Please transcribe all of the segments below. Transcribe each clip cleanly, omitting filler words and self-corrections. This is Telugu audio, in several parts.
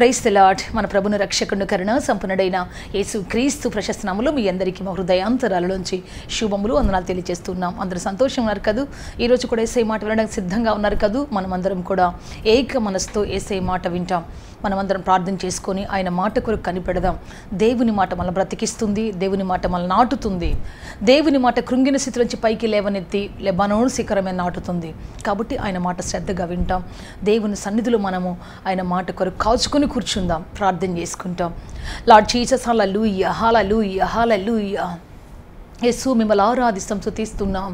Praise the lord. మన ప్రభుని రక్షకుని కరుణ సంపన్నుడైన యేసు క్రీస్తు ప్రశస్త నామములో మీ అందరికీ మా హృదయాంతరాలలోంచి శుభములు వందనాలు తెలియజేస్తున్నాం. అందరూ సంతోషంగా ఉన్నారు కదూ? ఈరోజు కూడా యేసయ్య మాట వినడానికి సిద్ధంగా ఉన్నారు కదూ? మనమందరం కూడా ఏక మనసుతో యేసయ్య మాట వింటాం. మనమందరం ప్రార్థన చేసుకొని ఆయన మాట కొరకు కనిపెడదాం. దేవుని మాట మనల్ని బ్రతికిస్తుంది, దేవుని మాట మనల్ని నాటుతుంది, దేవుని మాట కృంగిన స్థితిలోంచి పైకి లేవనెత్తి లెబానోను శిఖరమే నాటుతుంది. కాబట్టి ఆయన మాట శ్రద్ధగా వింటాం. దేవుని సన్నిధిలో మనము ఆయన మాట కొరకు కాచుకొని కూర్చుందాం, ప్రార్థన చేసుకుంటాం. లార్డ్ జీసస్, హల్లెలూయా, హల్లెలూయా, హల్లెలూయా. యేసు మిమ్మల్ని ఆరాధిస్తాం, స్తుతిస్తున్నాం.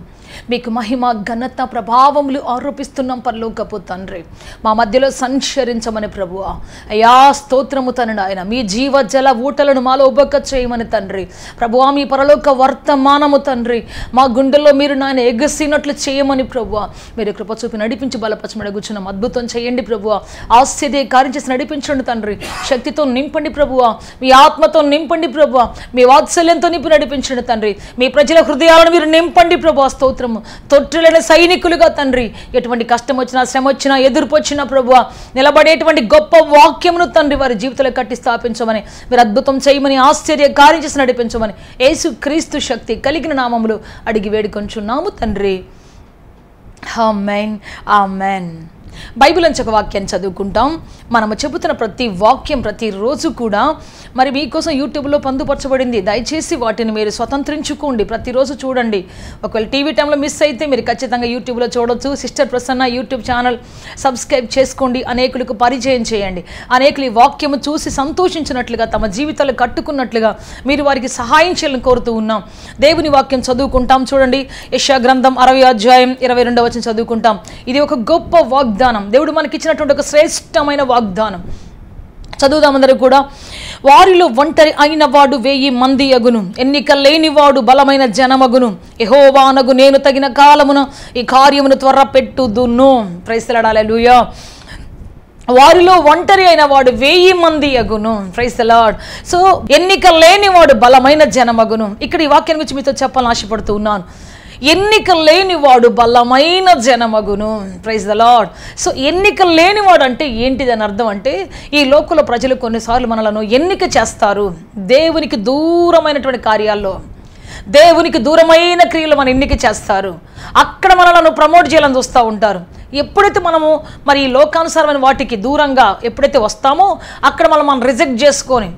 మీకు మహిమ ఘనత ప్రభావములు ఆరోపిస్తున్నాం. పరలోకపు తండ్రి, మా మధ్యలో సంచరించమని ప్రభువా, అయ్యా స్తోత్రము తండ్రి. ఆయన మీ జీవజల ఊటలను మాలో ఉబక చేయమని తండ్రి. ప్రభువా, మీ పరలోక వర్తమానము తండ్రి మా గుండెల్లో మీరు నాయన ఎగసినట్లు చేయమని ప్రభువా, మీరు కృప చూపి నడిపించి బలపరచమని కూర్చున్నాం. అద్భుతం చేయండి ప్రభువా, ఆశ్చర్య కార్యం చేసి నడిపించండి తండ్రి. శక్తితో నింపండి ప్రభువా, మీ ఆత్మతో నింపండి ప్రభువా, మీ వాత్సల్యంతో నింపి నడిపించండి తండ్రి. మీ ప్రజల హృదయాలను మీరు నింపండి ప్రభువా. స్తోత్రము. తొట్టులైన సైనికులుగా తండ్రి, ఎటువంటి కష్టం వచ్చినా శ్రమ వచ్చినా ఎదుర్పు వచ్చినా ప్రభువా, నిలబడేటువంటి గొప్ప వాక్యమును తండ్రి వారి జీవితంలో కట్టి స్థాపించమని, మీరు అద్భుతం చేయమని, ఆశ్చర్య కార్యం చేసి నడిపించమని యేసు క్రీస్తు శక్తి కలిగిన నామములు అడిగి వేడుకొంచున్నాము తండ్రి. ఆమేన్, ఆమేన్. బైబిల్ నుంచి ఒక వాక్యాన్ని చదువుకుంటాం. మనము చెబుతున్న ప్రతి వాక్యం ప్రతిరోజు కూడా మరి మీకోసం యూట్యూబ్లో పొందుపరచబడింది. దయచేసి వాటిని మీరు స్వతంత్రించుకోండి, ప్రతిరోజు చూడండి. ఒకవేళ టీవీ టైంలో మిస్ అయితే మీరు ఖచ్చితంగా యూట్యూబ్లో చూడొచ్చు. Sister Prasanna YouTube channel subscribe చేసుకోండి. అనేకులకు పరిచయం చేయండి. అనేకులు ఈ వాక్యము చూసి సంతోషించినట్లుగా, తమ జీవితాలు కట్టుకున్నట్లుగా మీరు వారికి సహాయం చేయాలని కోరుతూ ఉన్నాం. దేవుని వాక్యం చదువుకుంటాం. చూడండి, యెషయా గ్రంథం 60 అధ్యాయం 22వ వచనం చదువుకుంటాం. ఇది ఒక గొప్ప వాగ్దానం, దేవుడు మనకిచ్చినటువంటి ఒక శ్రేష్టమైన వాగ్దానం. చదువుదాం అందరూ కూడా. వారిలో ఒంటరి అయిన వాడు 1000 మంది అగును, ఎన్నిక లేనివాడు బలమైన జనమగును. యెహోవానగు నేను తగిన కాలమున ఈ కార్యమును త్వర పెట్టుదును. ప్రైజ్ ది లార్డ్, హల్లెలూయా. వారిలో ఒంటరి అయిన వాడు 1000 మంది అగును. Praise the lord. సో ఎన్నిక లేనివాడు బలమైన జనమగును. ఇక్కడ ఈ వాక్యాన్ని గురించి మీతో చెప్పాలని ఆశపడుతూ ఉన్నాను. ఎన్నిక లేనివాడు బలమైన జనమగును. Praise the Lord. సో ఎన్నిక లేనివాడు అంటే ఏంటిదని అర్థం అంటే, ఈ లోకంలో ప్రజలు కొన్నిసార్లు మనలను ఎన్నిక చేస్తారు. దేవునికి దూరమైనటువంటి కార్యాల్లో, దేవునికి దూరమైన క్రియలు మన ఎన్నిక చేస్తారు. అక్కడ మనలను ప్రమోట్ చేయాలని చూస్తూ ఉంటారు. ఎప్పుడైతే మనము మరి ఈ లోకానుసారమైన వాటికి దూరంగా ఎప్పుడైతే వస్తామో, అక్కడ మనం రిజెక్ట్ చేసుకొని,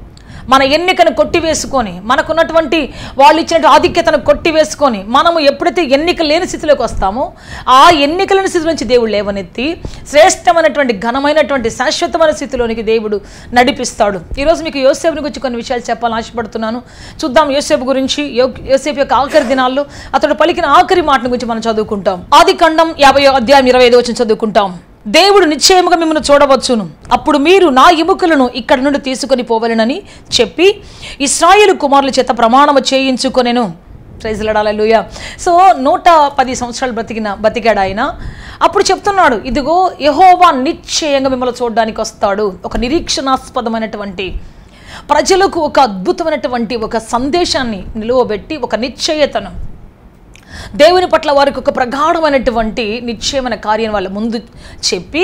మన ఎన్నికను కొట్టివేసుకొని, మనకున్నటువంటి వాళ్ళు ఇచ్చిన ఆధిక్యతను కొట్టివేసుకొని, మనము ఎప్పుడైతే ఎన్నిక లేని స్థితిలోకి వస్తామో, ఆ ఎన్నిక లేని స్థితి నుంచి దేవుడు లేవనెత్తి శ్రేష్టమైనటువంటి ఘనమైనటువంటి శాశ్వతమైన స్థితిలోనికి దేవుడు నడిపిస్తాడు. ఈరోజు మీకు యోసేపుని గురించి కొన్ని విషయాలు చెప్పాలని ఆశపడుతున్నాను. చూద్దాం యోసేపు గురించి. యోసేపు యొక్క ఆఖరి దినాల్లో అతడు పలికిన ఆఖరి మాటల గురించి మనం చదువుకుంటాం. ఆదికాండం 50వ అధ్యాయం 25వ వచనం చదువుకుంటాం. దేవుడు నిశ్చయముగా మిమ్మల్ని చూడవచ్చును, అప్పుడు మీరు నా ఎముకలను ఇక్కడ నుండి తీసుకొని పోవలెనని చెప్పి ఇశ్రాయేలు కుమారుల చేత ప్రమాణము చేయించుకొనెను. Praise the Lord, hallelujah. So 110 సంవత్సరాలు బతికాడు ఆయన. అప్పుడు చెప్తున్నాడు, ఇదిగో యెహోవా నిశ్చయంగా మిమ్మల్ని చూడడానికి వస్తాడు. ఒక నిరీక్షణాస్పదమైనటువంటి, ప్రజలకు ఒక అద్భుతమైనటువంటి ఒక సందేశాన్ని నిలువబెట్టి, ఒక నిశ్చయతను, దేవుని పట్ల వారికి ఒక ప్రగాఢమైనటువంటి నిశ్చయమైన కార్యం వాళ్ళ ముందు చెప్పి,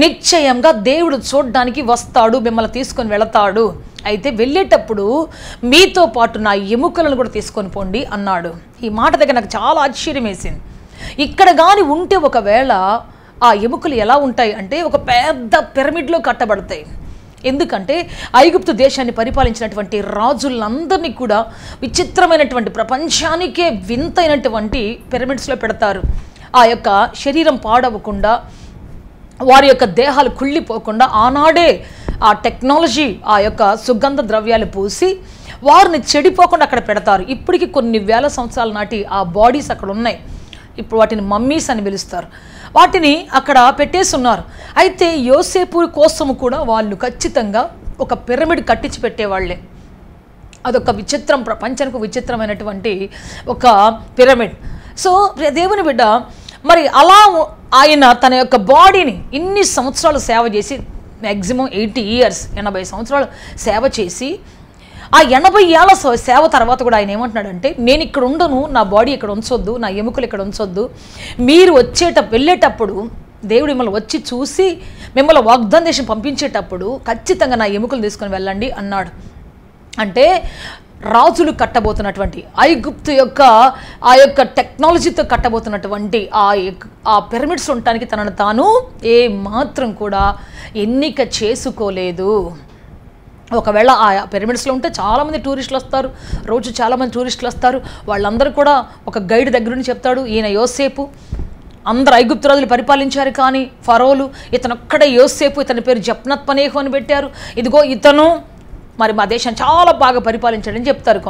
నిశ్చయంగా దేవుడు చూడడానికి వస్తాడు, మిమ్మల్ని తీసుకొని వెళతాడు. అయితే వెళ్ళేటప్పుడు మీతో పాటు నా ఎముకలను కూడా తీసుకొని పోండి అన్నాడు. ఈ మాట దగ్గర నాకు చాలా ఆశ్చర్యం వేసింది. ఇక్కడ కానీ ఉంటే ఒకవేళ ఆ ఎముకలు ఎలా ఉంటాయి అంటే, ఒక పెద్ద పిరమిడ్లో కట్టబడతాయి. ఎందుకంటే ఐగుప్తు దేశాన్ని పరిపాలించినటువంటి రాజులందరినీ కూడా విచిత్రమైనటువంటి, ప్రపంచానికే వింతైనటువంటి పిరమిడ్స్లో పెడతారు. ఆ యొక్క శరీరం పాడవకుండా, వారి యొక్క దేహాలు కుళ్ళిపోకుండా ఆనాడే ఆ టెక్నాలజీ, ఆ యొక్క సుగంధ ద్రవ్యాలు పూసి వారిని చెడిపోకుండా అక్కడ పెడతారు. ఇప్పటికీ కొన్ని వేల సంవత్సరాల నాటి ఆ బాడీస్ అక్కడ ఉన్నాయి. ఇప్పుడు వాటిని మమ్మీస్ అని పిలుస్తారు. వాటిని అక్కడ పెట్టేస్తున్నారు. అయితే యోసేపు కోసము కూడా వాళ్ళు ఖచ్చితంగా ఒక పిరమిడ్ కట్టించి పెట్టేవాళ్ళే. అదొక విచిత్రం, ప్రపంచానికి విచిత్రమైనటువంటి ఒక పిరమిడ్. సో దేవుని బిడ్డ, మరి అలా ఆయన తన యొక్క బాడీని ఇన్ని సంవత్సరాలు సేవ చేసి, మ్యాక్సిమం 80 years 80 సంవత్సరాలు సేవ చేసి, ఆ 80 ఏళ్ల సేవ తర్వాత కూడా ఆయన ఏమంటున్నాడంటే, నేను ఇక్కడ ఉండను, నా బాడీ ఇక్కడ ఉంచొద్దు, నా ఎముకలు ఇక్కడ ఉంచొద్దు, మీరు వెళ్ళేటప్పుడు దేవుడు మిమ్మల్ని వచ్చి చూసి మిమ్మల్ని వాగ్దాన దేశం పంపించేటప్పుడు ఖచ్చితంగా నా ఎముకలు తీసుకొని వెళ్ళండి అన్నాడు. అంటే రాజులు కట్టబోతున్నటువంటి ఐగుప్తు యొక్క ఆ యొక్క టెక్నాలజీతో కట్టబోతున్నటువంటి ఆ పిరమిడ్స్ ఉండటానికి తనను తాను ఏ మాత్రం కూడా ఎన్నిక చేసుకోలేదు. ఒకవేళ ఆ పిరమిడ్స్లో ఉంటే చాలామంది టూరిస్టులు వస్తారు, రోజు చాలామంది టూరిస్టులు వస్తారు. వాళ్ళందరూ కూడా ఒక గైడ్ దగ్గర నుంచి చెప్తాడు, ఈయన యోసేపు, అందరు ఐగుప్తు రాజులు పరిపాలించారు కానీ ఫరోలు ఇతను ఒక్కడే యోసేపు, ఇతని పేరు జప్నత్ పనేహు అని పెట్టారు, ఇదిగో ఇతను మరి మా దేశాన్ని చాలా బాగా పరిపాలించాడని చెప్తారు.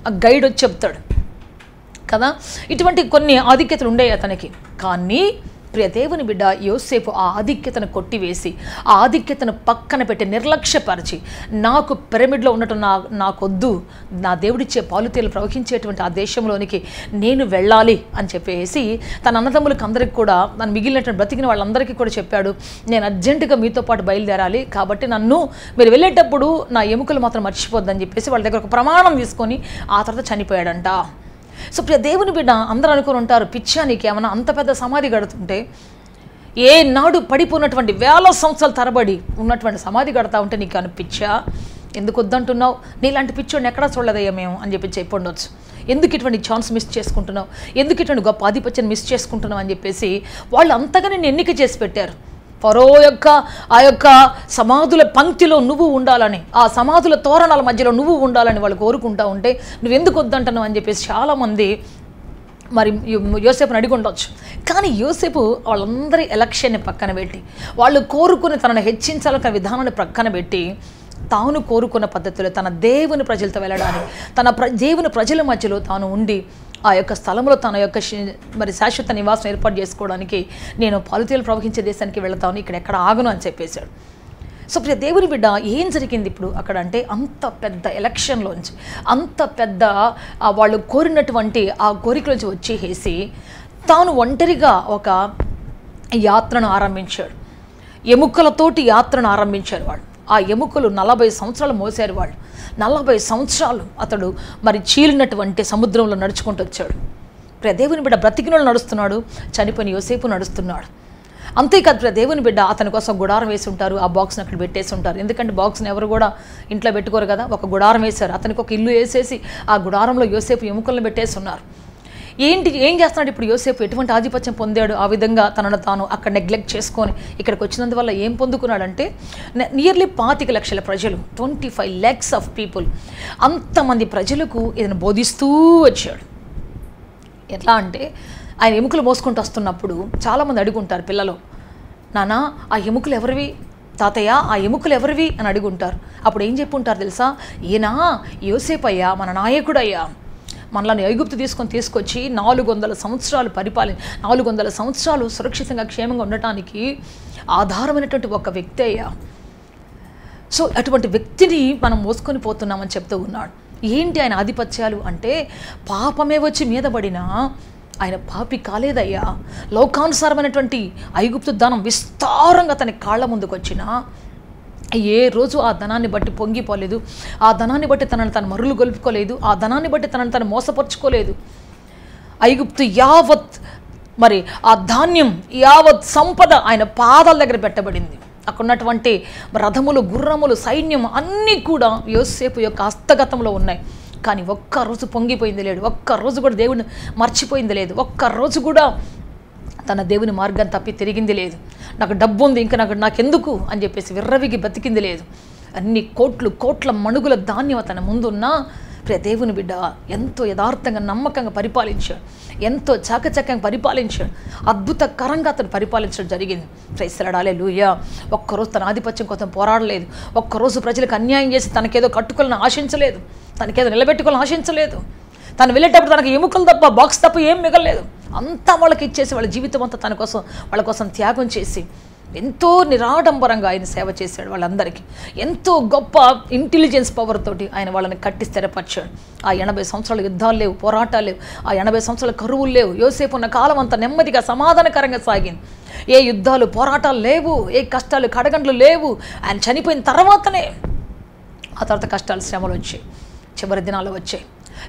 ఆ గైడ్ వచ్చి చెప్తాడు కదా. ఇటువంటి కొన్ని ఆధిక్యతలు ఉండేవి అతనికి. కానీ ప్రియ దేవుని బిడ్డ యోసేపు ఆ ఆధిక్యతను కొట్టివేసి, ఆ ఆధిక్యతను పక్కన పెట్టి నిర్లక్ష్యపరిచి, నాకు పిరమిడ్లో ఉండటం నాకొద్దు, నా దేవుడిచ్చే పాలుతేలు ప్రవహించేటువంటి ఆ దేశంలోనికి నేను వెళ్ళాలి అని చెప్పేసి తన అన్నదమ్ములకు అందరికీ కూడా, నన్ను మిగిలినటువంటి బ్రతికిన వాళ్ళందరికీ కూడా చెప్పాడు, నేను అర్జెంటుగా మీతో పాటు బయలుదేరాలి, కాబట్టి నన్ను మీరు వెళ్ళేటప్పుడు నా ఎముకలు మాత్రం మర్చిపోద్దని చెప్పేసి వాళ్ళ దగ్గర ఒక ప్రమాణం తీసుకొని ఆ తర్వాత చనిపోయాడంట. సో ప్రియ దేవుని బిడ్డ, అందరూ అనుకుని ఉంటారు, పిచ్చా నీకేమన్నా అంత పెద్ద సమాధి కడుతుంటే, ఏ నాడు పడిపోయినటువంటి వేల సంవత్సరాల తరబడి ఉన్నటువంటి సమాధి కడతా ఉంటే నీకు అనిపించా, ఎందుకు వద్దంటున్నావు, నీలాంటి పిచ్చోడిని ఎక్కడా చూడలేదయ్యా మేము అని చెప్పి ఉండొచ్చు. ఎందుకు ఇటువంటి ఛాన్స్ మిస్ చేసుకుంటున్నావు, ఎందుకు ఇటువంటి గొప్ప ఆధిపత్యాన్ని మిస్ చేసుకుంటున్నావు అని చెప్పేసి వాళ్ళు అంతగా నేను ఎన్నిక చేసి పెట్టారు. ఫరో యొక్క ఆ యొక్క సమాధుల పంక్తిలో నువ్వు ఉండాలని, ఆ సమాధుల తోరణాల మధ్యలో నువ్వు ఉండాలని వాళ్ళు కోరుకుంటా ఉంటే నువ్వు ఎందుకు వద్దంటున్నావు అని చెప్పేసి చాలామంది మరి యోసేపుని అడిగి ఉండొచ్చు. కానీ యోసేపు వాళ్ళందరి ఎలక్షన్ని పక్కన పెట్టి, వాళ్ళు కోరుకుని తనను హెచ్చించాలన్న విధానాన్ని పక్కన పెట్టి, తాను కోరుకున్న పద్ధతిలో తన దేవుని ప్రజలతో వెళ్ళడానికి, తన దేవుని ప్రజల మధ్యలో తాను ఉండి ఆ యొక్క స్థలంలో తన యొక్క మరి శాశ్వత నివాసం ఏర్పాటు చేసుకోవడానికి, నేను పాలుతేలు ప్రవహించే దేశానికి వెళతాను, ఇక్కడ ఎక్కడ ఆగను అని చెప్పేశాడు. సో ప్రియ దేవుని బిడ్డ, ఏం జరిగింది ఇప్పుడు అక్కడ అంటే, అంత పెద్ద ఎలక్షన్లోంచి, అంత పెద్ద వాళ్ళు కోరినటువంటి ఆ కోరికలోంచి వచ్చేసి తాను ఒంటరిగా ఒక యాత్రను ఆరంభించాడు. ఎముకలతోటి యాత్రను ఆరంభించారు వాళ్ళు. ఆ ఎముకలు 40 సంవత్సరాలు మోసారు వాళ్ళు. 40 సంవత్సరాలు అతడు మరి చీలినటువంటి సముద్రంలో నడుచుకుంటూ వచ్చాడు. ప్రియ దేవుని బిడ్డ, బ్రతికినోళ్ళు నడుస్తున్నాడు, చనిపోయిన యోసేపు నడుస్తున్నాడు. అంతేకాదు ప్రియ దేవుని బిడ్డ, అతని కోసం గుడారం వేసి ఉంటారు, ఆ బాక్స్ని అక్కడ పెట్టేసి ఉంటారు. ఎందుకంటే బాక్స్ని ఎవరు కూడా ఇంట్లో పెట్టుకోరు కదా, ఒక గుడారం వేశారు. అతనికి ఒక ఇల్లు వేసేసి ఆ గుడారంలో యోసేపు ఎముకలను పెట్టేసి ఉన్నారు. ఏం చేస్తున్నాడు ఇప్పుడు యోసేపు, ఎటువంటి ఆధిపత్యం పొందాడు? ఆ విధంగా తనను తాను అక్కడ నెగ్లెక్ట్ చేసుకొని ఇక్కడికి వచ్చినందువల్ల ఏం పొందుకున్నాడంటే, నియర్లీ 25 లక్షల ప్రజలు, 25 lakhs ఆఫ్ పీపుల్, అంతమంది ప్రజలకు ఇతను బోధిస్తూ వచ్చాడు. ఎట్లా అంటే, ఆయన ఎముకలు మోసుకుంటూ వస్తున్నప్పుడు చాలామంది అడుగుంటారు పిల్లలు, నానా ఆ ఎముకలు ఎవరివి, తాతయ్య ఆ ఎముకలు ఎవరివి అని అడుగుంటారు. అప్పుడు ఏం చెప్పుంటారు తెలుసా, ఈయన యోసేపు అయ్యా, మన నాయకుడు అయ్యా, మనల్ని ఐగుప్తు తీసుకొచ్చి 400 సంవత్సరాలు 400 సంవత్సరాలు సురక్షితంగా క్షేమంగా ఉండటానికి ఆధారమైనటువంటి ఒక వ్యక్తి అయ్యా. సో అటువంటి వ్యక్తిని మనం మోసుకొని పోతున్నామని చెప్తూ ఉన్నాడు. ఏంటి ఆయన ఆధిపత్యాలు అంటే, పాపమే వచ్చి మీద పడినా ఆయన పాపి కాలేదయ్యా. లోకానుసారమైనటువంటి ఐగుప్తు ధనం విస్తారంగా తన కాళ్ళ ముందుకు వచ్చినా ఏ రోజు ఆ ధనాన్ని బట్టి పొంగిపోలేదు, ఆ ధనాన్ని బట్టి తనను తను మరులు గొలుపుకోలేదు, ఆ ధనాన్ని బట్టి తనను తను మోసపరుచుకోలేదు. ఐగుప్తు యావత్ మరి ఆ ధాన్యం యావత్ సంపద ఆయన పాదాల దగ్గర పెట్టబడింది. అక్కడ ఉన్నటువంటి రథములు, గుర్రములు, సైన్యం అన్నీ కూడా యోసేపు యొక్క హస్తగతంలో ఉన్నాయి. కానీ ఒక్కరోజు పొంగిపోయింది లేదు, ఒక్కరోజు కూడా దేవుడిని మర్చిపోయింది లేదు, ఒక్కరోజు కూడా తన దేవుని మార్గాన్ని తప్పి తిరిగింది లేదు. నాకు డబ్బు ఉంది, ఇంకా నాకెందుకు అని చెప్పేసి విర్రవిగి బతికింది లేదు. అన్ని కోట్ల మణుగుల ధాన్యం తన ముందున్నా ప్రియ దేవుని బిడ్డ ఎంతో యథార్థంగా నమ్మకంగా పరిపాలించాడు, ఎంతో చాకచక్యంగా పరిపాలించాడు, అద్భుతకరంగా అతను పరిపాలించడం జరిగింది. ప్రైస్తలాడాలే లూయా. ఒక్కరోజు తన ఆధిపత్యం కోసం పోరాడలేదు, ఒక్కరోజు ప్రజలకు అన్యాయం చేసి తనకేదో కట్టుకోవాలని ఆశించలేదు, తనకేదో నిలబెట్టుకోవాలని ఆశించలేదు. తను వెళ్ళేటప్పుడు తనకు ఎముకలు తప్ప, బాక్స్ తప్ప ఏం మిగలలేదు. అంతా వాళ్ళకి ఇచ్చేసి వాళ్ళ జీవితం అంతా వాళ్ళ కోసం త్యాగం చేసి ఎంతో నిరాడంబరంగా ఆయన సేవ చేశాడు. వాళ్ళందరికీ ఎంతో గొప్ప ఇంటెలిజెన్స్ పవర్ తోటి ఆయన వాళ్ళని కట్టి స్థిరపరిచాడు. ఆ 80 సంవత్సరాల యుద్ధాలు లేవు, పోరాటాలు లేవు, ఆ 80 సంవత్సరాల కరువులు లేవు. యోసేపు ఉన్న కాలం అంతా నెమ్మదిగా సమాధానకరంగా సాగింది. ఏ యుద్ధాలు పోరాటాలు లేవు, ఏ కష్టాలు కడగండ్లు లేవు. ఆయన చనిపోయిన తర్వాతనే ఆ తర్వాత కష్టాలు శ్రమలు వచ్చాయి, చివరి దినాలు వచ్చాయి.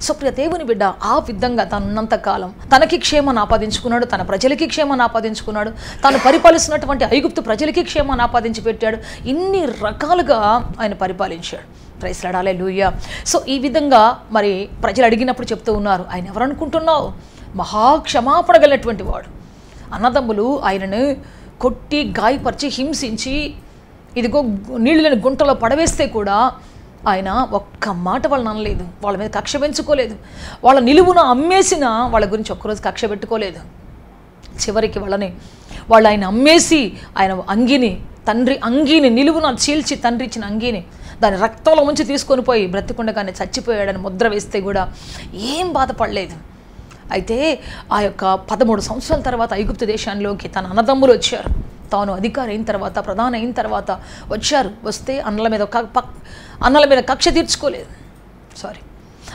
సో ప్రియ దేవుని బిడ్డ ఆ విధంగా తనున్నంత కాలం తనకి క్షేమాన్ని ఆపాదించుకున్నాడు, తన ప్రజలకి క్షేమాన్ని ఆపాదించుకున్నాడు, తాను పరిపాలిస్తున్నటువంటి ఐగుప్తు ప్రజలకి క్షేమాన్ని ఆపాదించి పెట్టాడు. ఇన్ని రకాలుగా ఆయన పరిపాలించాడు. Praise lord, hallelujah. సో ఈ విధంగా మరి ప్రజలు అడిగినప్పుడు చెప్తూ ఉన్నారు, ఆయన ఎవరనుకుంటున్నావు? మహాక్షమాపణ కలిగినటువంటి వాడు. అన్నదమ్ములు ఆయనను కొట్టి గాయపరిచి హింసించి ఇదిగో నీళ్ళు లేని గుంటలో పడవేస్తే కూడా ఆయన ఒక్క మాట వాళ్ళని అనలేదు, వాళ్ళ మీద కక్ష పెంచుకోలేదు, వాళ్ళ నిలువున అమ్మేసిన వాళ్ళ గురించి ఒక్కరోజు కక్ష పెట్టుకోలేదు. చివరికి వాళ్ళు ఆయన అమ్మేసి ఆయన తండ్రి అంగీని నిలువున చీల్చి తండ్రి ఇచ్చిన అంగీని దాని రక్తంలో ఉంచి తీసుకొని పోయి బ్రతికుండగానే చచ్చిపోయాడని ముద్ర వేస్తే కూడా ఏం బాధపడలేదు. అయితే ఆ యొక్క 13 సంవత్సరాల తర్వాత ఐగుప్తు దేశాల్లోకి తన అన్నదమ్ములు వచ్చారు. తాను అధికారి అయిన తర్వాత, ప్రధాని అయిన తర్వాత వచ్చారు. వస్తే అన్నల మీద కక్ష తీర్చుకోలేదు,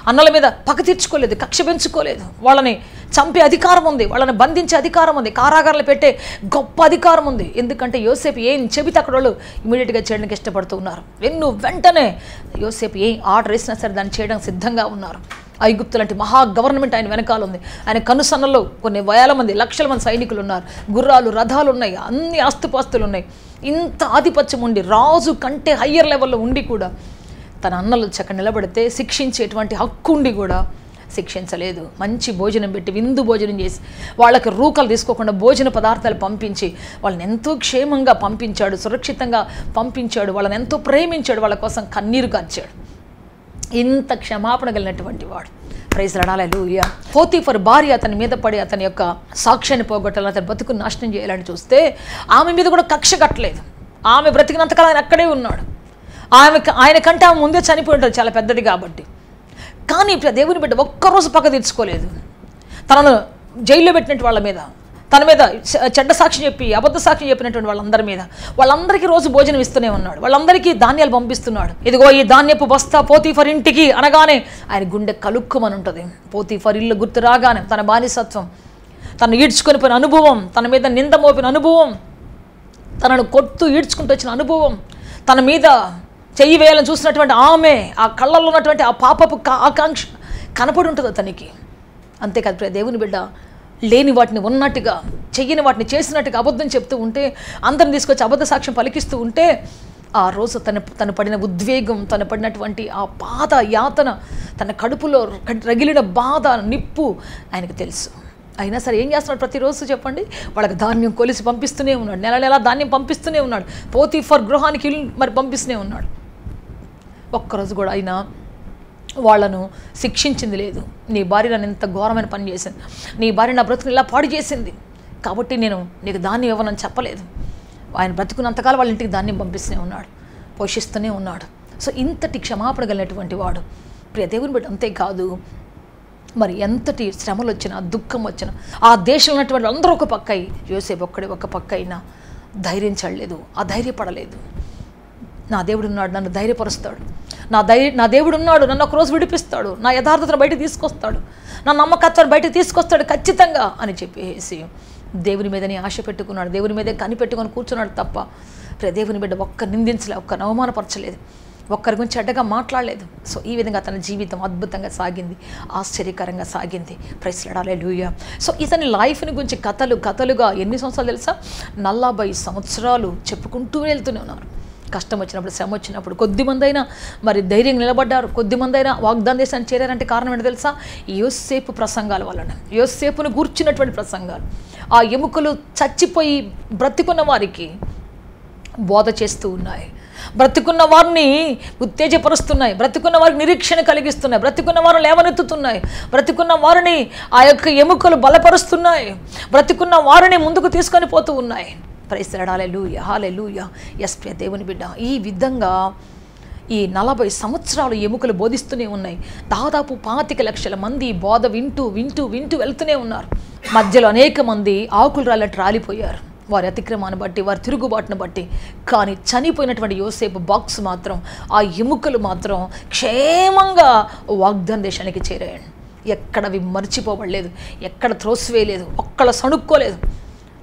అన్నల మీద పగ తీర్చుకోలేదు, కక్ష పెంచుకోలేదు. వాళ్ళని చంపే అధికారం ఉంది, వాళ్ళని బంధించే అధికారం ఉంది, కారాగారాలు పెట్టే గొప్ప అధికారం ఉంది. ఎందుకంటే యోసేపు ఏం చెబితే అక్కడ వాళ్ళు ఇమీడియట్గా చేయడానికి ఇష్టపడుతూ ఉన్నారు. వెంటనే యోసేపు ఏం ఆర్డర్ వేసినా సరే దాన్ని చేయడానికి సిద్ధంగా ఉన్నారు. ఐగుప్తు లాంటి మహా గవర్నమెంట్ ఆయన వెనకాల ఉంది. ఆయన కనుసన్నల్లో కొన్ని వేల మంది, లక్షల మంది సైనికులు ఉన్నారు, గుర్రాలు, రథాలు ఉన్నాయి, అన్ని ఆస్తుపాస్తులు ఉన్నాయి. ఇంత ఆధిపత్యం ఉండి రాజు కంటే హయ్యర్ లెవెల్లో ఉండి కూడా తన అన్నలు చక్కగా నిలబడితే శిక్షించేటువంటి హక్కు ఉండి కూడా శిక్షించలేదు. మంచి భోజనం పెట్టి విందు భోజనం చేసి వాళ్ళకి రూకలు తీసుకోకుండా భోజన పదార్థాలు పంపించి వాళ్ళని ఎంతో క్షేమంగా పంపించాడు, సురక్షితంగా పంపించాడు, వాళ్ళని ఎంతో ప్రేమించాడు, వాళ్ళ కోసం కన్నీరు కార్చాడు. ఇంత క్షమాపణ కలిగినటువంటి వాడు. ప్రైజ్ లార్డ్, హల్లెలూయా. పోతీఫర్ భార్య అతని మీద పడి అతని యొక్క సాక్ష్యాన్ని పోగొట్టాలని, అతని బతుకుని నాశనం చేయాలని చూస్తే ఆమె మీద కూడా కక్ష కట్టలేదు. ఆమె బ్రతికినంతకాలం ఆయన అక్కడే ఉన్నాడు. ఆయన కంటే ఆమె ముందే చనిపోయి ఉంటారు, చాలా పెద్దది కాబట్టి. కానీ ఇప్పుడు దేవుని బిడ్డ ఒక్కరోజు పగ తీర్చుకోలేదు. తనను జైల్లో పెట్టినట్టు వాళ్ళ మీద, తన మీద చెడ్డ సాక్షి చెప్పి అబద్ధ సాక్షి చెప్పినటువంటి వాళ్ళందరికీ రోజు భోజనం ఇస్తూనే ఉన్నాడు, వాళ్ళందరికీ ధాన్యాలు పంపిస్తున్నాడు. ఇదిగో ఈ ధాన్యపు బస్తా పోతీఫర్ ఇంటికి అనగానే ఆయన గుండె కలుక్కుమని ఉంటుంది. పోతీఫర్ ఇల్లు గుర్తు రాగానే తన బానిసత్వం, తను ఈడ్చుకొని పోయిన అనుభవం, తన మీద నింద మోపిన అనుభవం, తనను కొట్టు ఈడ్చుకుంటూ వచ్చిన అనుభవం, తన మీద చెయ్యి వేయాలని చూసినటువంటి ఆమె, ఆ కళ్ళల్లో ఉన్నటువంటి ఆ పాపపు ఆకాంక్ష కనపడి ఉంటుంది అతనికి. అంతేకాదు ప్రియ దేవుని బిడ్డ, లేని వాటిని ఉన్నట్టుగా, చెయ్యని వాటిని చేసినట్టుగా అబద్ధం చెప్తూ ఉంటే, అందరిని తీసుకొచ్చి అబద్ధ సాక్ష్యం పలికిస్తూ ఉంటే, ఆ రోజు తను పడిన ఉద్వేగం, తను పడినటువంటి ఆ బాధ, యాతన, తన కడుపులో రగిలిన బాధ, నిప్పు ఆయనకు తెలుసు. అయినా సరే ఏం చేస్తున్నాడు? ప్రతిరోజు చెప్పండి, వాళ్ళకి ధాన్యం కొలిసి పంపిస్తూనే ఉన్నాడు, నెల ధాన్యం పంపిస్తూనే ఉన్నాడు, పోతీఫర్ గృహానికి మరి పంపిస్తూనే ఉన్నాడు. ఒక్కరోజు కూడా ఆయన వాళ్ళను శిక్షించింది లేదు. నీ భార్య నన్ను ఎంత ఘోరమైన పని చేసింది, నీ భార్య నా బ్రతుకుని ఇలా పాడు చేసింది కాబట్టి నేను నీకు ధాన్యం ఇవ్వనని చెప్పలేదు. ఆయన బ్రతుకున్నంతకాలం వాళ్ళ ఇంటికి ధాన్యం పంపిస్తూనే ఉన్నాడు, పోషిస్తూనే ఉన్నాడు. సో ఇంతటి క్షమాపణ కలిగినటువంటి వాడు ప్రియ దేవుని బిడ్డ. అంతేకాదు, మరి ఎంతటి శ్రమలు వచ్చినా, దుఃఖం వచ్చినా, ఆ దేశంలో ఉన్నటువంటి అందరూ ఒక పక్క అయి, యోసేపు ఒక్కడే ఒక పక్క అయినా ధైర్యం చడలేదు, అధైర్యపడలేదు. నా దేవుడు ఉన్నాడు, నన్ను ధైర్యపరుస్తాడు, నా దేవుడు ఉన్నాడు, నన్ను ఒకరోజు విడిపిస్తాడు, నా యథార్థతను బయటకు తీసుకొస్తాడు, నా నమ్మకత్వాన్ని బయటకు తీసుకొస్తాడు ఖచ్చితంగా అని చెప్పేసి దేవుని మీదనే ఆశ పెట్టుకున్నాడు, దేవుని మీదే కనిపెట్టుకొని కూర్చున్నాడు తప్ప దేవుని బిడ్డ ఒక్క నిందించలే, ఒక్క అవమానపరచలేదు, ఒక్కరి గురించి చెడ్డగా మాట్లాడలేదు. సో ఈ విధంగా తన జీవితం అద్భుతంగా సాగింది, ఆశ్చర్యకరంగా సాగింది. Praise lord, hallelujah. సో ఇతని లైఫ్ని గురించి కథలుగా ఎన్ని సంవత్సరాలు తెలుసా? 40 సంవత్సరాలు చెప్పుకుంటూ వెళ్తూనే ఉన్నారు. కష్టం వచ్చినప్పుడు, శ్రమ వచ్చినప్పుడు కొద్దిమంది అయినా మరి ధైర్యం నిలబడ్డారు, కొద్దిమంది అయినా వాగ్దాన దేశాన్ని చేరారంటే కారణం ఏంటో తెలుసా? యోసేపు ప్రసంగాల వలన, యోసేపును గూర్చినటువంటి ప్రసంగాలు, ఆ ఎముకలు చచ్చిపోయి బ్రతికున్న వారికి బోధ చేస్తూ ఉన్నాయి, బ్రతికున్న వారిని ఉత్తేజపరుస్తున్నాయి, బ్రతికున్న వారికి నిరీక్షణ కలిగిస్తున్నాయి, బ్రతికున్న వారిని లేవనెత్తుతున్నాయి, బ్రతికున్న వారిని ఆ యొక్క ఎముకలు బలపరుస్తున్నాయి, బ్రతికున్న వారిని ముందుకు తీసుకొని పోతూ ఉన్నాయి. Praise the Lord, hallelujah, hallelujah. Yes ప్రియ దేవుని బిడ్డ, ఈ విధంగా ఈ 40 సంవత్సరాలు ఎముకలు బోధిస్తూనే ఉన్నాయి. దాదాపు 25 లక్షల మంది బోధ వింటూ వెళ్తూనే ఉన్నారు. మధ్యలో అనేక మంది ఆకులు రాళ్ళట్టు రాలిపోయారు, వారి అతిక్రమాన్ని బట్టి, వారి తిరుగుబాటును బట్టి. కానీ చనిపోయినటువంటి యోసేపు బాక్స్ మాత్రం, ఆ ఎముకలు మాత్రం క్షేమంగా వాగ్దాన దేశానికి చేరాయండి. ఎక్కడవి మర్చిపోబడలేదు, ఎక్కడ త్రోసివేయలేదు, ఒక్కళ్ళ సణుక్కోలేదు.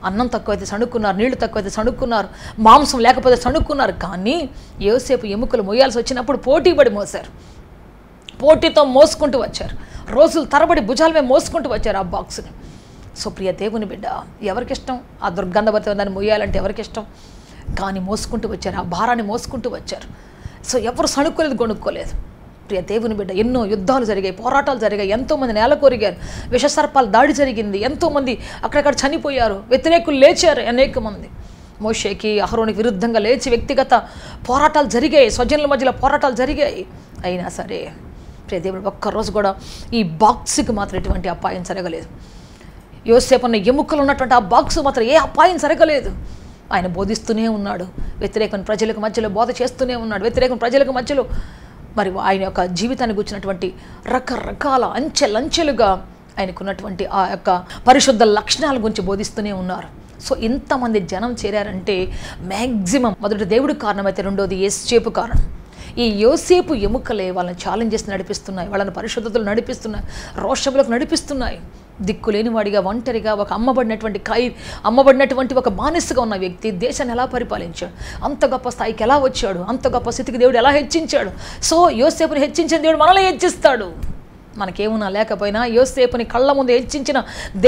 అన్నం తక్కువైతే సణుక్కున్నారు, నీళ్లు తక్కువైతే సణుక్కున్నారు, మాంసం లేకపోతే సణుక్కున్నారు. కానీ యోసేపు ఎముకలు మోయాల్సి వచ్చినప్పుడు పోటీపడి మోశారు. పోటీతో మోసుకుంటూ వచ్చారు, రోజులు తరబడి భుజాల మీద మోసుకుంటూ వచ్చారు ఆ బాక్స్ని. సో ప్రియ దేవుని బిడ్డ, ఎవరికిష్టం ఆ దుర్గంధభరితమైన దాన్ని మొయ్యాలంటే ఎవరికిష్టం? కానీ మోసుకుంటూ వచ్చారు, ఆ భారాన్ని మోసుకుంటూ వచ్చారు. సో ఎవరు సణుక్కోలేదు, కొనుక్కోలేదు. ప్రియ దేవుని బిడ్డ, ఎన్నో యుద్ధాలు జరిగాయి, పోరాటాలు జరిగాయి, ఎంతోమంది నేల కొరిగారు, విషసర్పాల దాడి జరిగింది, ఎంతోమంది అక్కడక్కడ చనిపోయారు, వ్యతిరేకులు లేచారు అనేక మంది. మోషేకి అహరోనికి విరుద్ధంగా లేచి వ్యక్తిగత పోరాటాలు జరిగాయి, స్వజనుల మధ్యలో పోరాటాలు జరిగాయి. అయినా సరే ప్రియ దేవుడు, ఒక్కరోజు కూడా ఈ బాక్స్కి మాత్రం ఎటువంటి అపాయం జరగలేదు. యోసేపు అన్న ఎముకలు ఉన్నటువంటి ఆ బాక్స్ మాత్రం ఏ అపాయం జరగలేదు. ఆయన బోధిస్తూనే ఉన్నాడు, వ్యతిరేకమైన ప్రజలకు మధ్యలో బోధ చేస్తూనే ఉన్నాడు, వ్యతిరేకమైన ప్రజలకు మధ్యలో మరి ఆయన యొక్క జీవితాన్ని గుర్చినటువంటి రకరకాల అంచెలంచెలుగా ఆయనకున్నటువంటి ఆ యొక్క పరిశుద్ధ లక్షణాల గురించి బోధిస్తూనే ఉన్నారు. సో ఇంతమంది జనం చేరారంటే మ్యాక్సిమం మొదటి దేవుడు కారణమైతే, రెండోది యోసేపు కారణం. ఈ యోసేపు ఎముకలే వాళ్ళని ఛాలెంజెస్ నడిపిస్తున్నాయి, వాళ్ళని పరిశుద్ధతలు నడిపిస్తున్నాయి, రోషములకు నడిపిస్తున్నాయి. దిక్కులేని వాడిగా, ఒంటరిగా, ఒక అమ్మబడినటువంటి ఒక బానిసగా ఉన్న వ్యక్తి దేశాన్ని ఎలా పరిపాలించాడు, అంత గొప్ప స్థాయికి ఎలా వచ్చాడు, అంత గొప్ప స్థితికి దేవుడు ఎలా హెచ్చించాడు. సో యోసేపుని హెచ్చించిన దేవుడు మనల్ని హెచ్చిస్తాడు. మనకేమున్నా లేకపోయినా యోసేపుని కళ్ళ ముందు హెచ్చించిన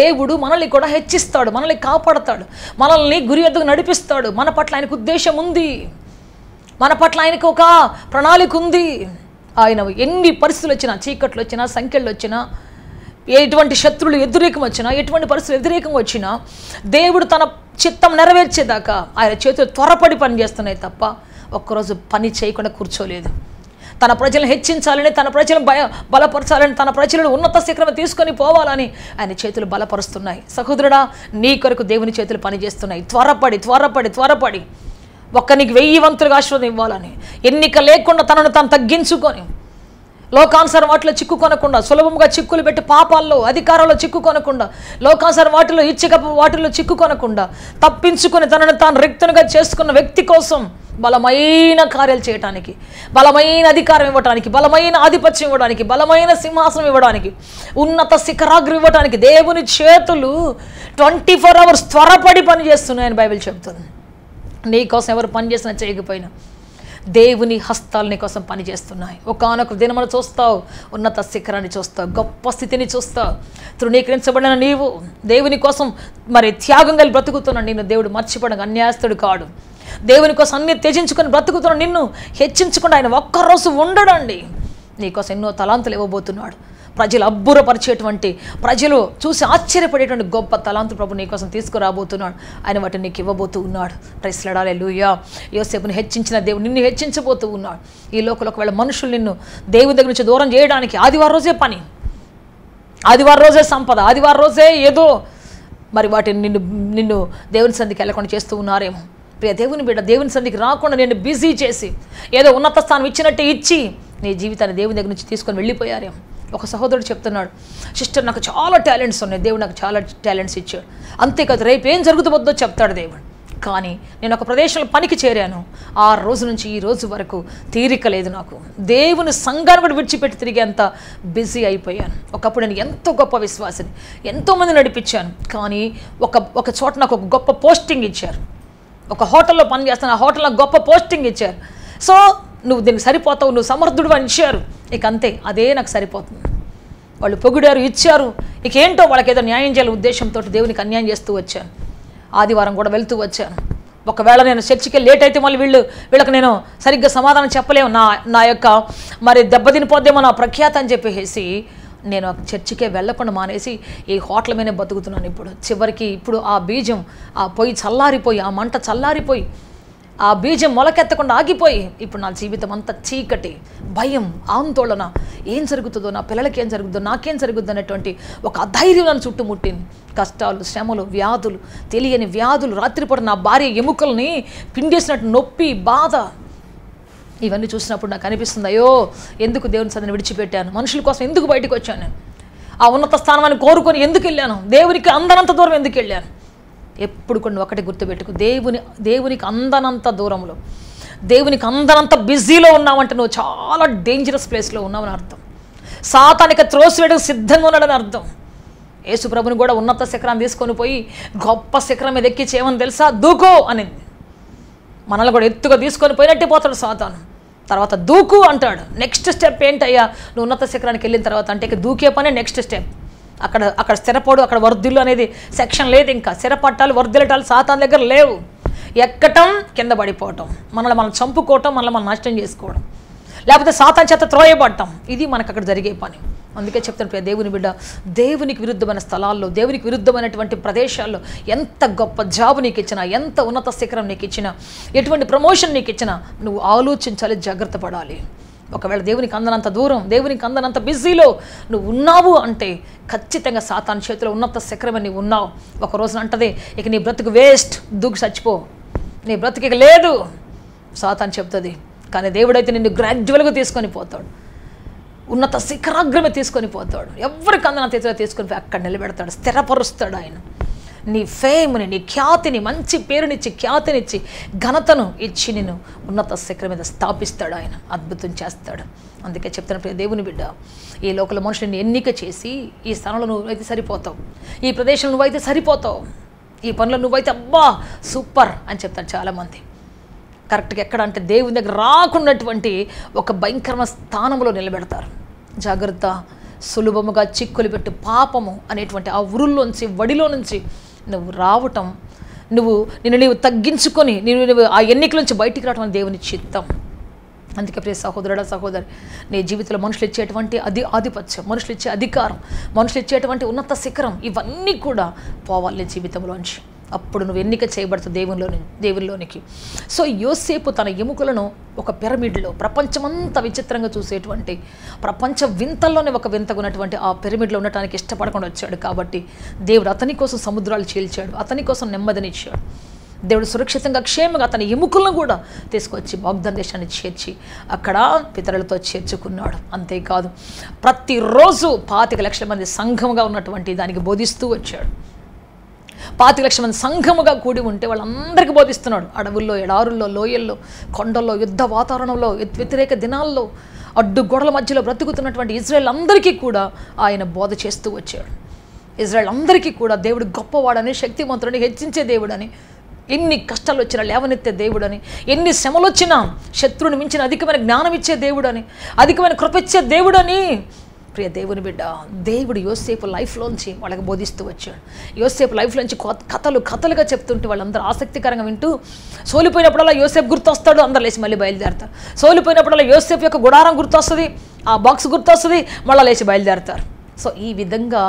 దేవుడు మనల్ని కూడా హెచ్చిస్తాడు, మనల్ని కాపాడతాడు, మనల్ని గురి ఎద్దుకు నడిపిస్తాడు. మన పట్ల ఆయనకు ఉద్దేశం ఉంది, మన పట్ల ఆయనకు ఒక ప్రణాళిక ఉంది. ఆయన ఎన్ని పరిస్థితులు వచ్చినా, చీకట్లు వచ్చినా, సంఖ్యలు వచ్చినా, ఎటువంటి శత్రువులు వ్యతిరేకం వచ్చినా, ఎటువంటి పరిస్థితులు వ్యతిరేకం వచ్చినా, దేవుడు తన చిత్తం నెరవేర్చేదాకా ఆయన చేతులు త్వరపడి పని చేస్తున్నాయి తప్ప ఒక్కరోజు పని చేయకుండా కూర్చోలేదు. తన ప్రజలను హెచ్చించాలని, తన ప్రజలను బలపరచాలని, తన ప్రజలను ఉన్నత శిఖరం తీసుకొని పోవాలని ఆయన చేతులు బలపరుస్తున్నాయి. సహోదరుడా, నీ కొరకు దేవుని చేతులు పనిచేస్తున్నాయి. త్వరపడి ఒక్కనికి 1000 వంతులుగా ఆశీర్వాదం ఇవ్వాలని, ఎన్నిక లేకుండా తనను తాను తగ్గించుకొని, లోకానుసారం వాటిలో చిక్కుకొనకుండా, సులభంగా చిక్కులు పెట్టి పాపాల్లో, అధికారాల్లో చిక్కుకొనకుండా, లోకానుసారం వాటిలో వాటిల్లో చిక్కుకొనకుండా తప్పించుకొని తనను తాను రిక్తునిగా చేసుకున్న వ్యక్తి కోసం బలమైన కార్యాలు చేయడానికి, బలమైన అధికారం ఇవ్వడానికి, బలమైన ఆధిపత్యం ఇవ్వడానికి, బలమైన సింహాసనం ఇవ్వడానికి, ఉన్నత శిఖరాగ్రం ఇవ్వడానికి దేవుని చేతులు 24 hours త్వరపడి పనిచేస్తున్నాయని బైబిల్ చెప్తుంది. నీ కోసం ఎవరు పనిచేసినా చేయకపోయినా దేవుని హస్తాలు నీ కోసం పనిచేస్తున్నాయి. ఒకానొక దినమును చూస్తావు, ఉన్నత శిఖరాన్ని చూస్తావు, గొప్ప స్థితిని చూస్తావు. తృణీకరించబడిన నీవు దేవుని కోసం మరి త్యాగం కలిగి బ్రతుకుతున్నాడు. నిన్ను దేవుడు మర్చిపోవడానికి అన్యాయస్తుడు కాడు. దేవుని కోసం అన్ని త్యజించుకొని బ్రతుకుతున్నాడు. నిన్ను హెచ్చించుకుండా ఆయన ఒక్కరోజు ఉండడండి. నీకోసం ఎన్నో తలాంతులు ఇవ్వబోతున్నాడు. ప్రజలు అబ్బురపరిచేటువంటి, ప్రజలు చూసి ఆశ్చర్యపడేటువంటి గొప్ప తలాంతు ప్రభు నీకోసం తీసుకురాబోతున్నాడు. ఆయన వాటిని నీకు ఇవ్వబోతూ ఉన్నాడు. ప్రైస్ లార్డ్, హల్లెలూయా. యోసేపుని హెచ్చించిన దేవుడు నిన్ను హెచ్చించబోతూ ఉన్నాడు. ఈ లోకంలో ఒకవేళ మనుషులు నిన్ను దేవుని దగ్గర నుంచి దూరం చేయడానికి ఆదివారం రోజే పని, ఆదివారం రోజే సంపద, ఆదివారం రోజే ఏదో మరి వాటిని నిన్ను దేవుని సన్నిధికి వెళ్ళకుండా చేస్తూ ఉన్నారేమో. ప్రియ దేవుని బిడ్డ, దేవుని సన్నిధికి రాకుండా నేను బిజీ చేసి ఏదో ఉన్నత స్థానం ఇచ్చినట్టే ఇచ్చి నీ జీవితాన్ని దేవుని దగ్గర నుంచి తీసుకొని వెళ్ళిపోయారేమో. ఒక సహోదరుడు చెప్తున్నాడు, సిస్టర్ నాకు చాలా టాలెంట్స్ ఉన్నాయి, దేవుడు నాకు చాలా టాలెంట్స్ ఇచ్చాడు, అంతేకాదు రేపు ఏం జరుగుతుందో చెప్తాడు దేవుడు. కానీ నేను ఒక ప్రదేశంలో పనికి చేరాను, ఆ రోజు నుంచి ఈ రోజు వరకు తీరిక లేదు నాకు. దేవుని సంఘాన్ని కూడా విడిచిపెట్టి తిరిగేంత బిజీ అయిపోయాను. ఒకప్పుడు నేను ఎంతో గొప్ప విశ్వాసిని, ఎంతోమంది నడిపించాను. కానీ ఒక చోట నాకు ఒక గొప్ప పోస్టింగ్ ఇచ్చారు. ఒక హోటల్లో పని చేస్తాను, ఆ హోటల్లో గొప్ప పోస్టింగ్ ఇచ్చారు. సో నువ్వు దీనికి సరిపోతావు, నువ్వు సమర్థుడు అని ఇచ్చారు. ఇక అంతే, అదే నాకు సరిపోతుంది. వాళ్ళు పొగిడారు, ఇచ్చారు, ఇక ఏంటో వాళ్ళకి ఏదో న్యాయం చేయాలి ఉద్దేశంతో దేవునికి అన్యాయం చేస్తూ వచ్చాను. ఆదివారం కూడా వెళ్తూ వచ్చాను. ఒకవేళ నేను చర్చికి లేట్ అయితే మళ్ళీ వీళ్ళకి నేను సరిగ్గా సమాధానం చెప్పలేము, నా యొక్క మరి దెబ్బతినిపోద్దేమో నా ప్రఖ్యాత అని చెప్పేసి నేను చర్చికే వెళ్ళకుండా మానేసి ఈ హోటల్ మీదే బతుకుతున్నాను. చివరికి ఆ బీజం, ఆ పొయ్యి చల్లారిపోయి, ఆ మంట చల్లారిపోయి, ఆ బీజం మొలకెత్తకుండా ఆగిపోయి ఇప్పుడు నా జీవితం అంతా చీకటి, భయం, ఆందోళన, ఏం జరుగుతుందో, నా పిల్లలకి ఏం జరుగుతుందో, నాకేం జరుగుతుందో అనేటువంటి ఒక అధైర్యం నన్ను చుట్టుముట్టింది. కష్టాలు, శ్రమలు, వ్యాధులు, తెలియని వ్యాధులు, రాత్రిపూట నా భార్య ఎముకల్ని పిండేసినట్టు నొప్పి, బాధ, ఇవన్నీ చూసినప్పుడు నాకు అనిపిస్తుంది, అయ్యో ఎందుకు దేవుని సన్నిధిని విడిచిపెట్టాను, మనుషుల కోసం ఎందుకు బయటకు వచ్చాను, ఆ ఉన్నత స్థానాన్ని కోరుకొని ఎందుకు వెళ్ళాను, దేవునికి అందనంత దూరం ఎందుకు వెళ్ళాను. ఎప్పుడు కొన్ని ఒకటి గుర్తుపెట్టుకు, దేవునికి అందనంత దూరంలో, దేవునికి అందనంత బిజీలో ఉన్నావంటే నువ్వు చాలా డేంజరస్ ప్లేస్లో ఉన్నావని అర్థం. సాతానికి త్రోసివేయడం సిద్ధంగా ఉన్నాడని అర్థం. యేసు ప్రభుని కూడా ఉన్నత శిఖరాన్ని తీసుకొని పోయి గొప్ప శిఖరం మీద ఎక్కి చేయమని తెలుసా, దూకో అనింది. మనల్ని కూడా ఎత్తుగా తీసుకొని పోయినట్టే పోతాడు సాతాను. తర్వాత దూకు అంటాడు. నెక్స్ట్ స్టెప్ ఏంటయ్యా? నువ్వు ఉన్నత శిఖరానికి వెళ్ళిన తర్వాత అంటే ఇక దూకే పనే నెక్స్ట్ స్టెప్. అక్కడ స్థిరపడు, అక్కడ వర్ధిల్లు అనేది సెక్షన్ లేదు. ఇంకా స్థిరపట్టాలు వర్ధిల్లటాలు సాతాను దగ్గర లేవు. ఎక్కటం, కింద పడిపోవటం, మనల్ని మనం చంపుకోవటం, మనల్ని మనం నష్టం చేసుకోవడం, లేకపోతే సాతాను చేత త్రోయబడటం, ఇది మనకు అక్కడ జరిగే పని. అందుకే చెప్తాను ప్రియ దేవుని బిడ్డ, దేవునికి విరుద్ధమైన స్థలాల్లో, దేవునికి విరుద్ధమైనటువంటి ప్రదేశాల్లో ఎంత గొప్ప జాబ్ నీకు ఇచ్చినా, ఎంత ఉన్నత శిఖరం నీకు ఇచ్చినా, ఎటువంటి ప్రమోషన్ నీకు ఇచ్చినా నువ్వు ఆలోచించాలి, జాగ్రత్త పడాలి. ఒకవేళ దేవునికి అందనంత దూరం, దేవునికి అందనంత బిజీలో నువ్వు ఉన్నావు అంటే ఖచ్చితంగా సాతాను చేతిలో ఉన్నత శిఖరం నీవు ఉన్నావు. ఒక రోజున అంటది, ఇక నీ బ్రతుకు వేస్ట్, దూకి చచ్చిపో, నీ బ్రతుకు ఇక లేదు సాతాను చెప్తుంది. కానీ దేవుడైతే నిన్ను గ్రాడ్యువల్గా తీసుకొని పోతాడు, ఉన్నత శిఖరాగ్రమే తీసుకొని పోతాడు. ఎవరికి అందనంత ఎత్తులో తీసుకొని పోయి అక్కడ నిలబెడతాడు, స్థిరపరుస్తాడు ఆయన. నీ ఫేమ్ని, నీ ఖ్యాతిని, మంచి పేరునిచ్చి, ఖ్యాతినిచ్చి, ఘనతను ఇచ్చి నిన్ను ఉన్నత శిఖరం మీద స్థాపిస్తాడు ఆయన, అద్భుతం చేస్తాడు. అందుకే చెప్తాను ప్రియ దేవుని బిడ్డ, ఈ లోకల మనుషుని ఎన్నిక చేసి ఈ స్థానంలో నువ్వైతే సరిపోతావు, ఈ ప్రదేశంలో నువ్వైతే సరిపోతావు, ఈ పనులు నువ్వైతే అబ్బా సూపర్ అని చెప్తారు చాలామంది. కరెక్ట్గా ఎక్కడ అంటే దేవుని దగ్గర రాకున్నటువంటి ఒక భయంకరమైన స్థానంలో నిలబెడతారు. జాగ్రత్త, సులభముగా చిక్కులు పెట్టు పాపము అనేటువంటి ఆ ఉరుల్లోంచి, వడిలో నుంచి నువ్వు రావటం, నిన్ను తగ్గించుకొని నువ్వు ఆ ఎన్నికల నుంచి బయటికి రావటం దేవుని చిత్తం. అందుకే ప్రియ సహోదరుడా, సహోదరి, నీ జీవితంలో మనుషులు ఇచ్చేటువంటి ఆధిపత్యం, మనుషులు ఇచ్చే అధికారం, మనుషులు ఇచ్చేటువంటి ఉన్నత శిఖరం, ఇవన్నీ కూడా పోవాలి నీ జీవితంలోంచి. అప్పుడు నువ్వు ఎన్నిక చేయబడుతుంది దేవునిలోనికి. సో యోసేపు తన ఎముకలను ఒక పిరమిడ్లో, ప్రపంచమంతా విచిత్రంగా చూసేటువంటి, ప్రపంచ వింతల్లోనే ఒక వింతగున్నటువంటి ఆ పిరమిడ్లో ఉండటానికి ఇష్టపడకుండా వచ్చాడు. కాబట్టి దేవుడు అతని కోసం సముద్రాలు చీల్చాడు, అతని కోసం నెమ్మదినిచ్చాడు. దేవుడు సురక్షితంగా, క్షేమంగా అతని ఎముకలను కూడా తీసుకొచ్చి వాగ్దాన దేశాన్ని చేర్చి అక్కడ పితరులతో చేర్చుకున్నాడు. అంతేకాదు ప్రతిరోజు 25 లక్షల మంది సంఘముగా ఉన్నటువంటి దానికి బోధిస్తూ వచ్చాడు. 25 లక్షల మంది సంఘముగా కూడి ఉంటే వాళ్ళందరికీ బోధిస్తున్నాడు. అడవుల్లో, ఎడారుల్లో, లోయల్లో, కొండల్లో, యుద్ధ వాతావరణంలో, వ్యతిరేక దినాల్లో, అడ్డుగోడల మధ్యలో బ్రతుకుతున్నటువంటి ఇజ్రాయెల్ అందరికీ కూడా ఆయన బోధ చేస్తూ వచ్చాడు. ఇజ్రాయెల్ అందరికీ కూడా దేవుడు గొప్పవాడని, శక్తిమంతుడని, హెచ్చించే దేవుడని, ఎన్ని కష్టాలు వచ్చినా లేవనెత్తే దేవుడని, ఎన్ని శ్రమలు వచ్చినా శత్రువుని మించిన అధికమైన జ్ఞానం ఇచ్చే దేవుడని, అధికమైన కృప ఇచ్చే దేవుడని. ప్రియ దేవుని బిడ్డ, దేవుడు యోసేపు లైఫ్లోంచి వాళ్ళకి బోధిస్తూ వచ్చాడు. యోసేపు లైఫ్లోంచి కథలుగా చెప్తుంటే వాళ్ళందరూ ఆసక్తికరంగా వింటూ, సోలిపోయినప్పుడల్లా యోసేపు గుర్తొస్తాడు, అందరు లేచి మళ్ళీ బయలుదేరుతారు. సోలిపోయినప్పుడల్లా యోసేపు యొక్క గుడారం గుర్తొస్తుంది, ఆ బాక్స్ గుర్తొస్తుంది, మళ్ళీ లేచి బయలుదేరుతారు. సో ఈ విధంగా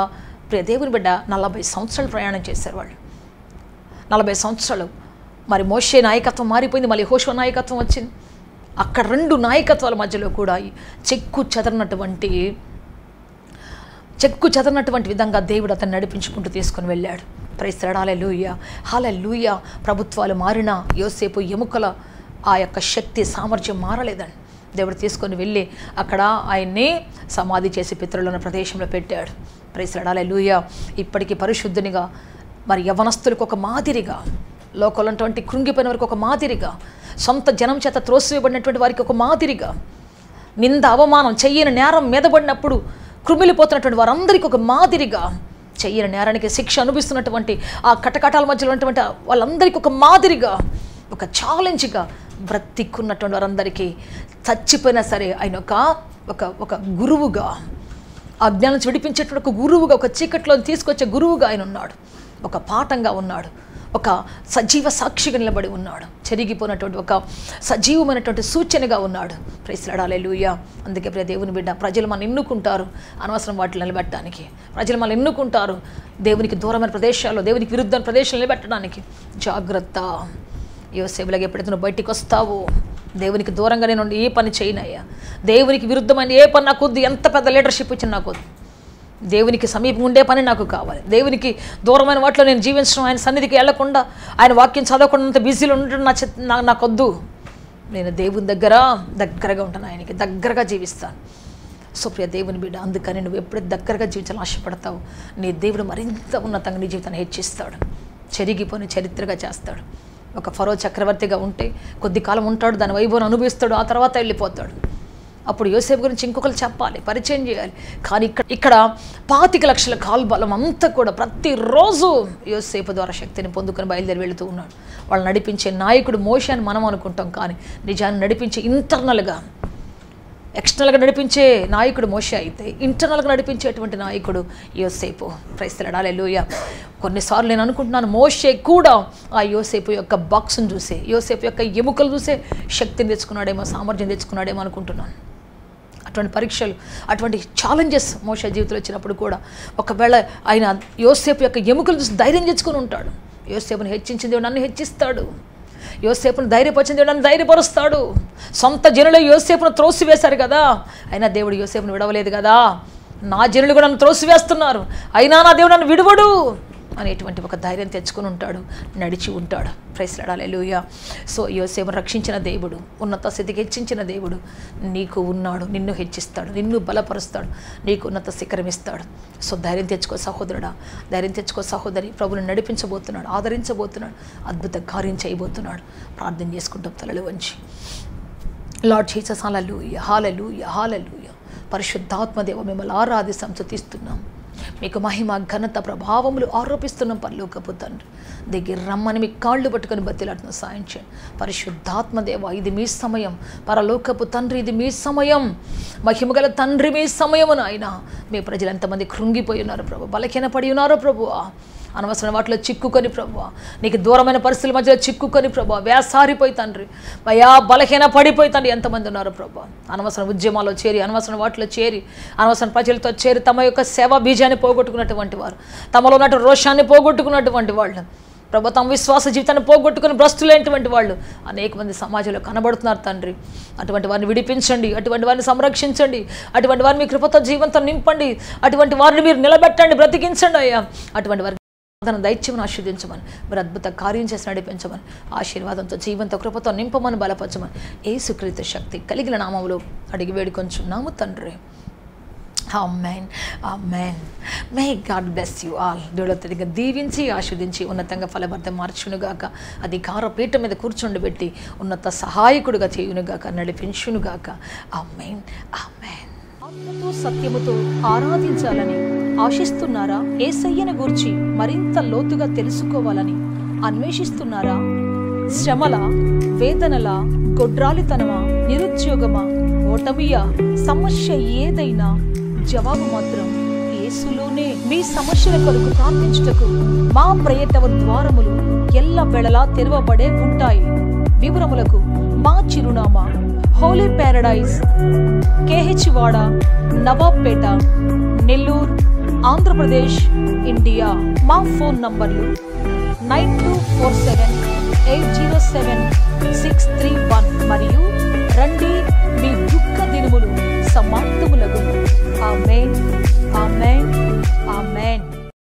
ప్రియ దేవుని బిడ్డ 40 సంవత్సరాలు ప్రయాణం చేశారు వాళ్ళు. 40 సంవత్సరాలు. మరి మోషే నాయకత్వం మారిపోయింది, మళ్ళీ యెహోషువ నాయకత్వం వచ్చింది. అక్కడ 2 నాయకత్వాల మధ్యలో కూడా చెక్కు చెదరనటువంటి విధంగా దేవుడు అతన్ని నడిపించుకుంటూ తీసుకుని వెళ్ళాడు. ప్రైజ్ ది లార్డ్, హల్లెలూయా, హల్లెలూయా. ప్రభుత్వాలు మారినా యోసేపు ఎముకల ఆ యొక్క శక్తి, సామర్థ్యం మారలేదండి. దేవుడు తీసుకొని వెళ్ళి అక్కడ ఆయన్ని సమాధి చేసి పితరులను ప్రదేశంలో పెట్టాడు. ప్రైజ్ ది లార్డ్, హల్లెలూయా. ఇప్పటికీ పరిశుద్ధునిగా, మరి యవనస్తులకు ఒక మాదిరిగా, లోకంలో ఉన్నటువంటి కృంగిపోయిన వారికి ఒక మాదిరిగా, సొంత జనం చేత త్రోసివేయబడినటువంటి వారికి ఒక మాదిరిగా, నింద అవమానం, చెయ్యని నేరం మీదబడినప్పుడు కృమిలిపోతున్నటువంటి వారందరికీ ఒక మాదిరిగా, చెయ్యని నేరానికి శిక్ష అనుభవిస్తున్నటువంటి ఆ కటకటాల మధ్యలో ఉన్నటువంటి వాళ్ళందరికీ ఒక మాదిరిగా, ఒక ఛాలెంజ్గా బ్రతికున్నటువంటి వారందరికీ చచ్చిపోయినా సరే ఆయన ఒక గురువుగా, అజ్ఞానం నుంచి విడిపించేటువంటి ఒక గురువుగా, ఒక చీకట్లో తీసుకొచ్చే గురువుగా ఆయన ఉన్నాడు. ఒక పాఠంగా ఉన్నాడు, ఒక సజీవ సాక్షిగా నిలబడి ఉన్నాడు, చెరిగిపోయినటువంటి ఒక సజీవమైనటువంటి సూచనగా ఉన్నాడు. ప్రైజ్ ది లార్డ్, హల్లెలూయా. అందుకే ప్రియ దేవుని బిడ్డ, ప్రజలు మనం ఎన్నుకుంటారు అనవసరం వాటిని నిలబెట్టడానికి, ప్రజలు మనం ఎన్నుకుంటారు దేవునికి దూరమైన ప్రదేశాల్లో, దేవునికి విరుద్ధమైన ప్రదేశాలు నిలబెట్టడానికి. జాగ్రత్త. యోసేపులాగా ఎప్పుడైతే నువ్వు బయటికి వస్తావో, దేవునికి దూరంగా నేను ఏ పని చేయనయ్యా, దేవునికి విరుద్ధమైన ఏ పని నాకు వద్దు, ఎంత పెద్ద లీడర్షిప్ ఇచ్చిన నాకు వద్దు, దేవునికి సమీపం ఉండే పని నాకు కావాలి, దేవునికి దూరమైన వాటిలో నేను జీవించడం, ఆయన సన్నిధికి వెళ్లకుండా, ఆయన వాక్యం చదవకుండా బిజీలో ఉండడం నాకొద్దు. నేను దేవుని దగ్గరగా ఉంటాను, ఆయనకి దగ్గరగా జీవిస్తాను. సో ప్రియ దేవుని బిడ్డ, అందుకని నువ్వు ఎప్పుడైతే దగ్గరగా జీవించాలని ఆశపడతావు, నీ దేవుడు మరింత ఉన్నతంగా నీ జీవితాన్ని హెచ్చిస్తాడు, చెరిగిపోయిన చరిత్రగా చేస్తాడు. ఒక ఫరో చక్రవర్తిగా ఉంటే కొద్ది కాలం ఉంటాడు, దాని వైభవం అనుభవిస్తాడు, ఆ తర్వాత వెళ్ళిపోతాడు. అప్పుడు యోసేపు గురించి ఇంకొకరు చెప్పాలి, పరిచయం చేయాలి. కానీ ఇక్కడ 25 లక్షల కాల్బలం అంతా కూడా ప్రతిరోజు యోసేపు ద్వారా శక్తిని పొందుకొని బయలుదేరి వెళుతూ ఉన్నాడు. వాళ్ళు నడిపించే నాయకుడు మోషే అని మనం అనుకుంటాం, కానీ నిజాన్ని నడిపించే ఇంటర్నల్గా, ఎక్స్టర్నల్గా నడిపించే నాయకుడు మోషే అయితే ఇంటర్నల్గా నడిపించేటువంటి నాయకుడు యోసేపు. ప్రైజ్ ది లార్డ్, హల్లెలూయా. కొన్నిసార్లు నేను అనుకుంటున్నాను, మోషే కూడా ఆ యోసేపు యొక్క బాక్స్ను చూసే, యోసేపు యొక్క ఎముకలు చూసే శక్తిని తెచ్చుకున్నాడేమో, సామర్థ్యం తెచ్చుకున్నాడేమో అనుకుంటున్నాను. అటువంటి పరీక్షలు, అటువంటి ఛాలెంజెస్ మోషే జీవితంలో వచ్చినప్పుడు కూడా ఒకవేళ ఆయన యోసేపు యొక్క ఎముకలు చూసి ధైర్యం తెచ్చుకొని ఉంటాడు. యోసేపుని హెచ్చించింది దేవుడు నన్ను హెచ్చిస్తాడు, యోసేపును ధైర్యపరిచింది దేవుడు నన్ను ధైర్యపరుస్తాడు. సొంత జనులు యోసేపును త్రోసివేశారు కదా, అయినా దేవుడు యోసేపును విడవలేదు కదా. నా జనులు కూడా నన్ను త్రోసివేస్తున్నారు, అయినా నా దేవుడు నన్ను విడువడు అనేటువంటి ఒక ధైర్యం తెచ్చుకొని ఉంటాడు, నడిచి ఉంటాడు. Praise the Lord, hallelujah. So యోసేపును రక్షించిన దేవుడు, ఉన్నత స్థితికి హెచ్చించిన దేవుడు నీకు ఉన్నాడు, నిన్ను హెచ్చిస్తాడు, నిన్ను బలపరుస్తాడు, నీకు ఉన్నత శిఖరం ఇస్తాడు. సో ధైర్యం తెచ్చుకో సహోదరుడా, ధైర్యం తెచ్చుకో సహోదరి. ప్రభువుని నడిపించబోతున్నాడు, ఆదరించబోతున్నాడు, అద్భుత కార్యం చేయబోతున్నాడు. ప్రార్థన చేసుకుంటాం తలలు వంచి. లార్డ్ జీసస్, హల్లెలూయా, హల్లెలూయా, హల్లెలూయా. పరిశుద్ధాత్మదేవ మిమ్మల్ని ఆరాధిస్తాం, స్తుతిస్తున్నాం. మీకు మహిమ, ఘనత, ప్రభావములు ఆరోపిస్తున్నాం. పరలోకపు తండ్రి దగ్గర రమ్మని మీ కాళ్ళు పట్టుకొని బతిలాడుతున్న సాయం చేయండి. పరిశుద్ధాత్మదేవ, ఇది మీ సమయం. పరలోకపు తండ్రి, ఇది మీ సమయం. మహిమగల తండ్రి, మీ సమయము నాయన. మీ ప్రజలు ఎంతమంది కృంగిపోయి ఉన్నారు ప్రభు, బలహీన పడి ఉన్నారు ప్రభు, అనవసరం వాటిలో చిక్కుకొని ప్రభు, నీకు దూరమైన పరిస్థితుల మధ్యలో చిక్కుకొని ప్రభు, వేసారిపోయి తండ్రి, భయా బలహీన పడిపోయి తండ్రి ఎంతమంది ఉన్నారు ప్రభు. అనవసరం ఉద్యమాల్లో చేరి, అనవసరం వాటిలో చేరి, అనవసరం ప్రజలతో చేరి తమ యొక్క సేవా బీజాన్ని పోగొట్టుకున్నటువంటి వారు, తమలో ఉన్నటువంటి రోషాన్ని పోగొట్టుకున్నటువంటి వాళ్ళు ప్రభు, తమ విశ్వాస జీవితాన్ని పోగొట్టుకుని భ్రష్టులైనటువంటి వాళ్ళు అనేక మంది సమాజంలో కనబడుతున్నారు తండ్రి. అటువంటి వారిని విడిపించండి, అటువంటి వారిని సంరక్షించండి, అటువంటి వారిని మీ కృపతో జీవంతో నింపండి, అటువంటి వారిని మీరు నిలబెట్టండి, బ్రతికించండి అయ్యా. అటువంటి వారి దైత్యమును ఆశీర్వదించమని, మీరు అద్భుత కార్యం చేసి నడిపించమని, ఆశీర్వాదంతో జీవంతో కృపతో నింపమని, బలపరచమని యేసుక్రీస్తు శక్తి కలిగిన నామములో అడిగి వేడుకొంచున్నాము తండ్రి. Amen, amen. May God bless you all. దేవుడిగా దీవించి ఆశీర్వదించి ఉన్నతంగా ఫలభర్తం మార్చునుగాక, అధికార పీఠం మీద కూర్చుండబెట్టి ఉన్నత సహాయకుడుగా చేయునుగాక, నడిపించునుగాక. ఆమేన్, ఆమేన్. ఆత్మతో సత్యముతో ఆరాధించాలని ఆశిస్తున్నారా? యేసయ్యను గూర్చి మరింత లోతుగా తెలుసుకోవాలని అన్వేషిస్తున్నారా? శ్రమల, వేదనల, గొడ్రాలితనమా, నిరుద్యోగమా, ఓటమియా, సమస్య ఏదైనా జవాబు మాత్రం యేసులోనే. మీ సమస్యల కొరకు ప్రార్థించుటకు మా ప్రయత్న ద్వారములు ఎల్ల వేళలా తెరవబడే ఉంటాయి. వివరములకు మా చిరునామా హోలీ ప్యారడైజ్, కేహెచ్ వాడ, నవాబ్పేట, నెల్లూరు, ఆంధ్రప్రదేశ్, ఇండియా. మా ఫోన్ నంబర్లు 92478076